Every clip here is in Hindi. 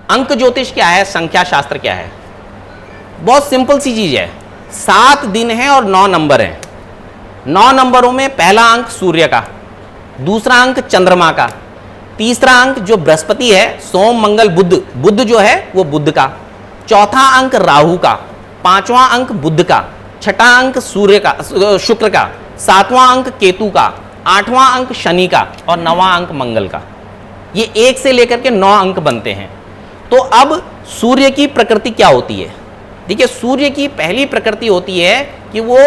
अंक ज्योतिष क्या है, संख्या शास्त्र क्या है? बहुत सिंपल सी चीज है। 7 दिन है और 9 नंबर हैं। 9 नंबरों में पहला अंक सूर्य का, दूसरा अंक चंद्रमा का, तीसरा अंक जो बृहस्पति है, सोम मंगल बुध, बुध जो है वो बुध का, चौथा अंक राहु का, पांचवां अंक बुध का, छठा अंक सूर्य का, शुक्र का, सातवां अंक केतु का, आठवां अंक शनि का और नवां अंक मंगल का। ये 1 से लेकर के 9 अंक बनते हैं। तो अब सूर्य की प्रकृति क्या होती है? देखिए, सूर्य की पहली प्रकृति होती है कि वो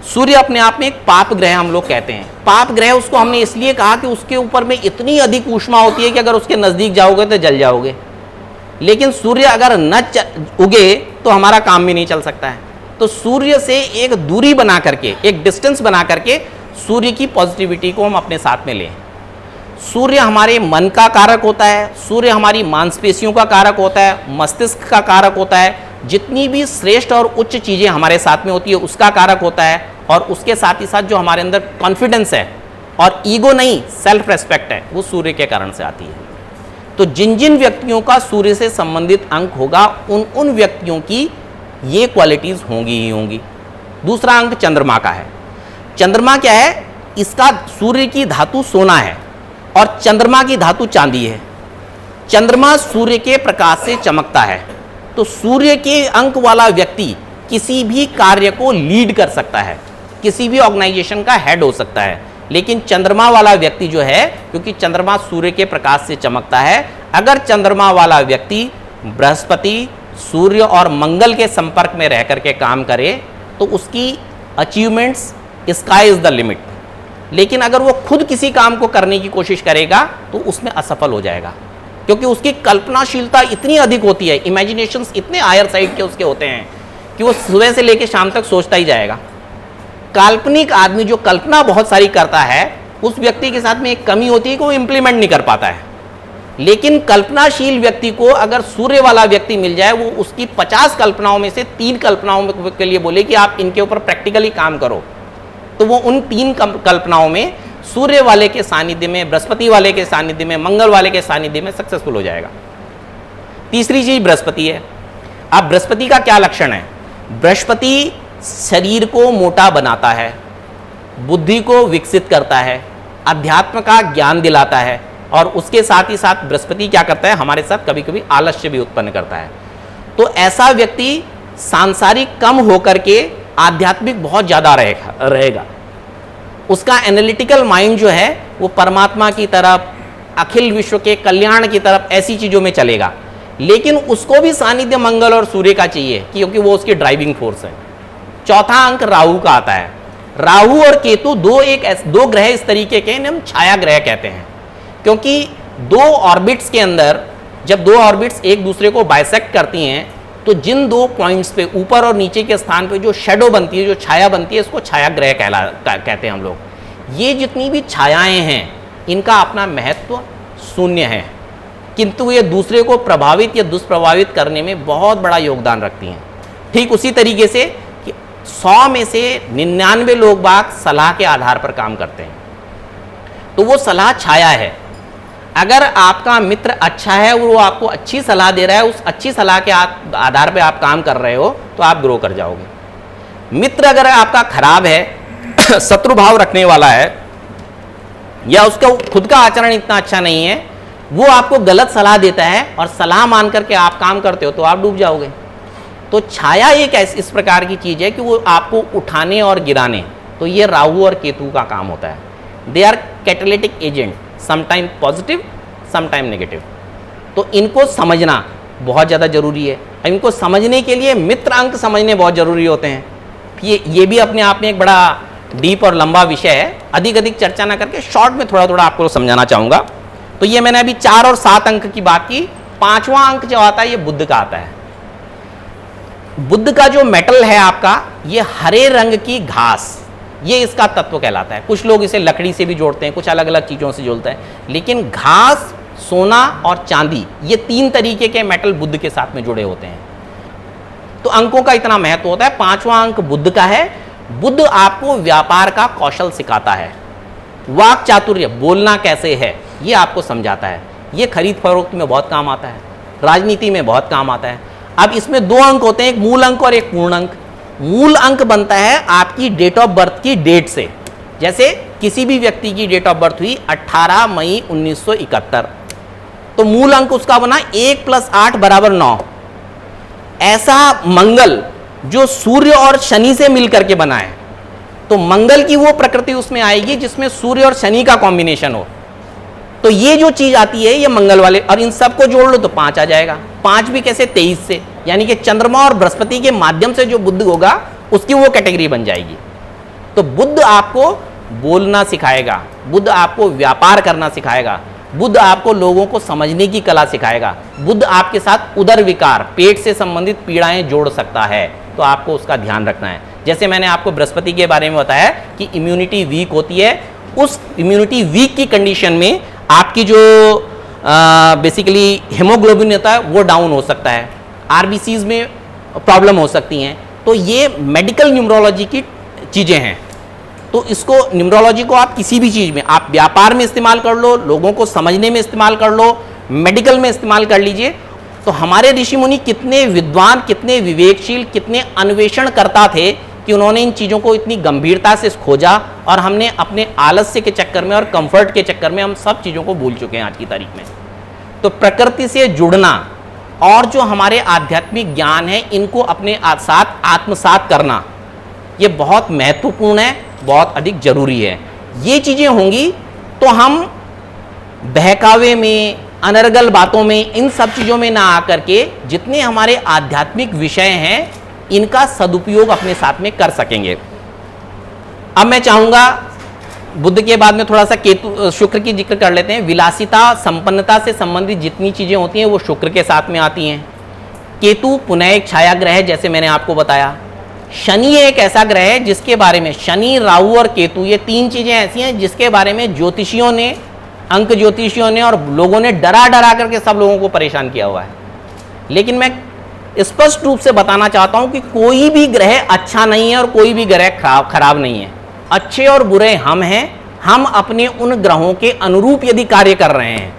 सूर्य अपने आप में एक पाप ग्रह हम लोग कहते हैं। पाप ग्रह उसको हमने इसलिए कहा कि उसके ऊपर में इतनी अधिक ऊष्मा होती है कि अगर उसके नजदीक जाओगे तो जल जाओगे। लेकिन सूर्य अगर न उगे तो हमारा काम भी नहीं चल सकता है। तो सूर्य से एक दूरी बना करके, एक डिस्टेंस बना करके सूर्य की पॉजिटिविटी को हम अपने साथ में लें। सूर्य हमारे मन का कारक होता है, सूर्य हमारी मांसपेशियों का कारक होता है, मस्तिष्क का कारक होता है, जितनी भी श्रेष्ठ और उच्च चीज़ें हमारे साथ में होती है उसका कारक होता है। और उसके साथ ही साथ जो हमारे अंदर कॉन्फिडेंस है और ईगो नहीं, सेल्फ रेस्पेक्ट है, वो सूर्य के कारण से आती है। तो जिन जिन व्यक्तियों का सूर्य से संबंधित अंक होगा उन उन व्यक्तियों की ये क्वालिटीज होंगी ही होंगी। दूसरा अंक चंद्रमा का है। चंद्रमा क्या है? इसका सूर्य की धातु सोना है और चंद्रमा की धातु चांदी है। चंद्रमा सूर्य के प्रकाश से चमकता है। तो सूर्य के अंक वाला व्यक्ति किसी भी कार्य को लीड कर सकता है, किसी भी ऑर्गेनाइजेशन का हेड हो सकता है। लेकिन चंद्रमा वाला व्यक्ति जो है, क्योंकि चंद्रमा सूर्य के प्रकाश से चमकता है, अगर चंद्रमा वाला व्यक्ति बृहस्पति, सूर्य और मंगल के संपर्क में रह करके काम करे तो उसकी achievements sky is the limit. लेकिन अगर वो खुद किसी काम को करने की कोशिश करेगा तो उसमें असफल हो जाएगा, क्योंकि उसकी कल्पनाशीलता इतनी अधिक होती है, इमेजिनेशंस इतने हायर साइड के उसके होते हैं कि वो सुबह से लेकर शाम तक सोचता ही जाएगा। काल्पनिक आदमी जो कल्पना बहुत सारी करता है, उस व्यक्ति के साथ में एक कमी होती है कि वो इंप्लीमेंट नहीं कर पाता है। लेकिन कल्पनाशील व्यक्ति को अगर सूर्य वाला व्यक्ति मिल जाए, वो उसकी 50 कल्पनाओं में से 3 कल्पनाओं के लिए बोले कि आप इनके ऊपर प्रैक्टिकली काम करो, तो वो उन 3 कल्पनाओं में सूर्य वाले के सानिध्य में, बृहस्पति वाले के सानिध्य में, मंगल वाले के सानिध्य में सक्सेसफुल हो जाएगा। तीसरी चीज बृहस्पति है। अब बृहस्पति का क्या लक्षण है? बृहस्पति शरीर को मोटा बनाता है, बुद्धि को विकसित करता है, अध्यात्म का ज्ञान दिलाता है और उसके साथ ही साथ बृहस्पति क्या करता है? हमारे साथ कभी कभी आलस्य भी उत्पन्न करता है। तो ऐसा व्यक्ति सांसारिक कम होकर के आध्यात्मिक बहुत ज्यादा रहेगा। उसका एनालिटिकल माइंड जो है वो परमात्मा की तरफ, अखिल विश्व के कल्याण की तरफ, ऐसी चीजों में चलेगा। लेकिन उसको भी सानिध्य मंगल और सूर्य का चाहिए, क्योंकि वो उसकी ड्राइविंग फोर्स है। चौथा अंक राहु का आता है। राहु और केतु दो ग्रह इस तरीके के हम छाया ग्रह कहते हैं, क्योंकि 2 ऑर्बिट्स के अंदर जब 2 ऑर्बिट्स एक दूसरे को बाइसेक्ट करती हैं तो जिन 2 पॉइंट्स पे, ऊपर और नीचे के स्थान पे जो शेडो बनती है, जो छाया बनती है, इसको छाया ग्रह कहते हैं हम लोग। ये जितनी भी छायाएं हैं इनका अपना महत्व शून्य है, किंतु ये दूसरे को प्रभावित या दुष्प्रभावित करने में बहुत बड़ा योगदान रखती हैं। ठीक उसी तरीके से कि 100 में से 99 लोग बाग सलाह के आधार पर काम करते हैं, तो वो सलाह छाया है। अगर आपका मित्र अच्छा है और वो आपको अच्छी सलाह दे रहा है, उस अच्छी सलाह के आधार पे आप काम कर रहे हो तो आप ग्रो कर जाओगे। मित्र अगर आपका खराब है, शत्रु भाव रखने वाला है, या उसका खुद का आचरण इतना अच्छा नहीं है, वो आपको गलत सलाह देता है और सलाह मान करके आप काम करते हो तो आप डूब जाओगे। तो छाया एक इस प्रकार की चीज है कि वो आपको उठाने और गिराने, तो ये राहु और केतु का काम होता है। They are catalytic agent, sometime positive, sometime negative. तो इनको समझना बहुत ज़्यादा जरूरी है। इनको समझने के लिए मित्र अंक समझने बहुत जरूरी होते हैं। ये भी अपने आप में एक बड़ा डीप और लंबा विषय है, अधिक चर्चा ना करके शॉर्ट में थोड़ा थोड़ा आपको समझाना चाहूँगा। तो ये मैंने अभी 4 और 7 अंक की बात की। 5वां अंक जो आता है ये बुध का आता है। बुध का जो मेटल है आपका, ये हरे रंग की घास, ये इसका तत्व कहलाता है। कुछ लोग इसे लकड़ी से भी जोड़ते हैं, कुछ अलग अलग चीज़ों से जोड़ते हैं, लेकिन घास, सोना और चांदी, ये 3 तरीके के मेटल बुध के साथ में जुड़े होते हैं। तो अंकों का इतना महत्व होता है। 5वां अंक बुध का है। बुध आपको व्यापार का कौशल सिखाता है, वाक चातुर्य, बोलना कैसे है ये आपको समझाता है। ये खरीद फरोख्त में बहुत काम आता है। राजनीति में बहुत काम आता है। अब इसमें दो अंक होते हैं, एक मूल अंक और एक पूर्ण अंक। मूल अंक बनता है आपकी डेट ऑफ बर्थ की डेट से। जैसे किसी भी व्यक्ति की डेट ऑफ बर्थ हुई 18 मई 1971, तो मूल अंक उसका बना 1 + 8 = 9। ऐसा मंगल जो सूर्य और शनि से मिलकर के बना है, तो मंगल की वो प्रकृति उसमें आएगी जिसमें सूर्य और शनि का कॉम्बिनेशन हो। तो ये जो चीज आती है ये मंगल वाले, और इन सबको जोड़ लो तो 5 आ जाएगा। 5 भी कैसे? 23 से, यानी कि चंद्रमा और बृहस्पति के माध्यम से जो बुध होगा उसकी वो कैटेगरी बन जाएगी। तो बुध आपको बोलना सिखाएगा, बुध आपको व्यापार करना सिखाएगा, बुध आपको लोगों को समझने की कला सिखाएगा, बुध आपके साथ उदर विकार, पेट से संबंधित पीड़ाएं जोड़ सकता है, तो आपको उसका ध्यान रखना है। जैसे मैंने आपको बृहस्पति के बारे में बताया कि इम्यूनिटी वीक होती है, उस इम्यूनिटी वीक की कंडीशन में आपकी जो बेसिकली हीमोग्लोबिन होता है वो डाउन हो सकता है, आरबीसीज में प्रॉब्लम हो सकती हैं। तो ये मेडिकल न्यूमरोलॉजी की चीज़ें हैं। तो इसको न्यूमरोलॉजी को आप किसी भी चीज़ में, आप व्यापार में इस्तेमाल कर लो, लोगों को समझने में इस्तेमाल कर लो, मेडिकल में इस्तेमाल कर लीजिए। तो हमारे ऋषि मुनि कितने विद्वान, कितने विवेकशील, कितने अन्वेषण करता थे कि उन्होंने इन चीज़ों को इतनी गंभीरता से खोजा, और हमने अपने आलस्य के चक्कर में और कंफर्ट के चक्कर में हम सब चीज़ों को भूल चुके हैं आज की तारीख में। तो प्रकृति से जुड़ना और जो हमारे आध्यात्मिक ज्ञान है इनको अपने साथ आत्मसात करना, ये बहुत महत्वपूर्ण है, बहुत अधिक जरूरी है। ये चीज़ें होंगी तो हम बहकावे में, अनर्गल बातों में, इन सब चीज़ों में ना आकर के जितने हमारे आध्यात्मिक विषय हैं इनका सदुपयोग अपने साथ में कर सकेंगे। अब मैं चाहूँगा बुध के बाद में थोड़ा सा केतु, शुक्र की जिक्र कर लेते हैं। विलासिता, संपन्नता से संबंधित जितनी चीज़ें होती हैं वो शुक्र के साथ में आती हैं। केतु पुनः एक छाया ग्रह है, जैसे मैंने आपको बताया। शनि एक ऐसा ग्रह है जिसके बारे में, शनि, राहु और केतु, ये 3 चीज़ें ऐसी हैं जिसके बारे में ज्योतिषियों ने, अंक ज्योतिषियों ने और लोगों ने डरा डरा करके सब लोगों को परेशान किया हुआ है। लेकिन मैं स्पष्ट रूप से बताना चाहता हूं कि कोई भी ग्रह अच्छा नहीं है और कोई भी ग्रह खराब नहीं है। अच्छे और बुरे हम हैं। हम अपने उन ग्रहों के अनुरूप यदि कार्य कर रहे हैं,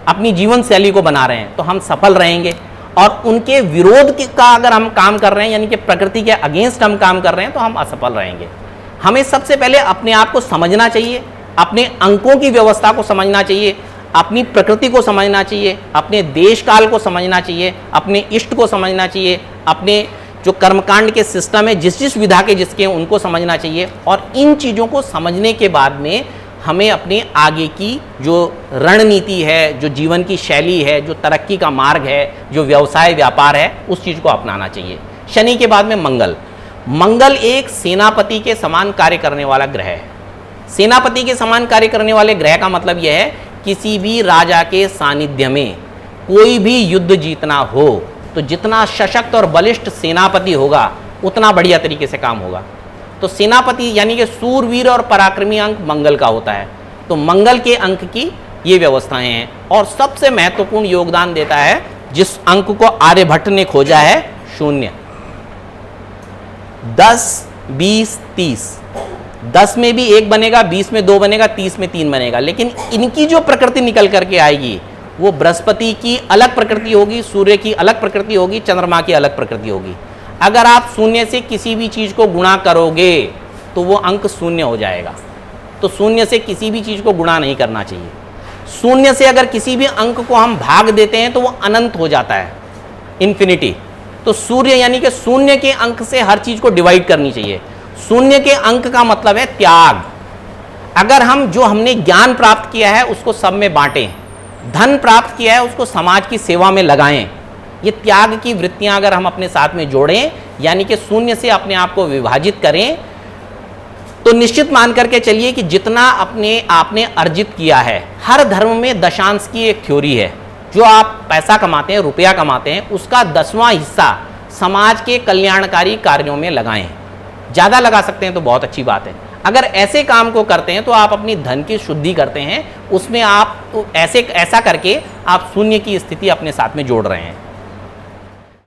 अपनी जीवन शैली को बना रहे हैं, तो हम सफल रहेंगे। और उनके विरोध का अगर हम काम कर रहे हैं, यानी कि प्रकृति के अगेंस्ट हम काम कर रहे हैं, तो हम असफल रहेंगे। हमें सबसे पहले अपने आप को समझना चाहिए, अपने अंकों की व्यवस्था को समझना चाहिए, अपनी प्रकृति को समझना चाहिए, अपने देश काल को समझना चाहिए, अपने इष्ट को समझना चाहिए, अपने जो कर्मकांड के सिस्टम है जिस विधा के जिसके उनको समझना चाहिए। और इन चीज़ों को समझने के बाद में हमें अपने आगे की जो रणनीति है, जो जीवन की शैली है, जो तरक्की का मार्ग है, जो व्यवसाय व्यापार है, उस चीज़ को अपनाना चाहिए। शनि के बाद में मंगल। मंगल एक सेनापति के समान कार्य करने वाला ग्रह है। सेनापति के समान कार्य करने वाले ग्रह का मतलब यह है किसी भी राजा के सानिध्य में कोई भी युद्ध जीतना हो तो जितना सशक्त और बलिष्ठ सेनापति होगा उतना बढ़िया तरीके से काम होगा। तो सेनापति यानी कि सूरवीर और पराक्रमी अंक मंगल का होता है। तो मंगल के अंक की ये व्यवस्थाएं हैं। और सबसे महत्वपूर्ण योगदान देता है जिस अंक को आर्यभट्ट ने खोजा है, 0। 10, 20, 30। 10 में भी 1 बनेगा, 20 में 2 बनेगा, 30 में 3 बनेगा। लेकिन इनकी जो प्रकृति निकल करके आएगी वो बृहस्पति की अलग प्रकृति होगी, सूर्य की अलग प्रकृति होगी, चंद्रमा की अलग प्रकृति होगी। अगर आप 0 से किसी भी चीज़ को गुणा करोगे तो वो अंक 0 हो जाएगा। तो 0 से किसी भी चीज़ को गुणा नहीं करना चाहिए। 0 से अगर किसी भी अंक को हम भाग देते हैं तो वो अनंत हो जाता है, इन्फिनिटी। तो सूर्य यानी कि 0 के अंक से हर चीज़ को डिवाइड करनी चाहिए। 0 के अंक का मतलब है त्याग। अगर हम जो हमने ज्ञान प्राप्त किया है उसको सब में बांटें, धन प्राप्त किया है उसको समाज की सेवा में लगाएं, ये त्याग की वृत्तियां अगर हम अपने साथ में जोड़ें, यानी कि 0 से अपने आप को विभाजित करें, तो निश्चित मान करके चलिए कि जितना आपने अर्जित किया है, हर धर्म में दशांश की एक थ्योरी है। जो आप पैसा कमाते हैं, रुपया कमाते हैं, उसका 10वां हिस्सा समाज के कल्याणकारी कार्यों में लगाएं। ज़्यादा लगा सकते हैं तो बहुत अच्छी बात है। अगर ऐसे काम को करते हैं तो आप अपनी धन की शुद्धि करते हैं, उसमें आप ऐसा करके आप 0 की स्थिति अपने साथ में जोड़ रहे हैं।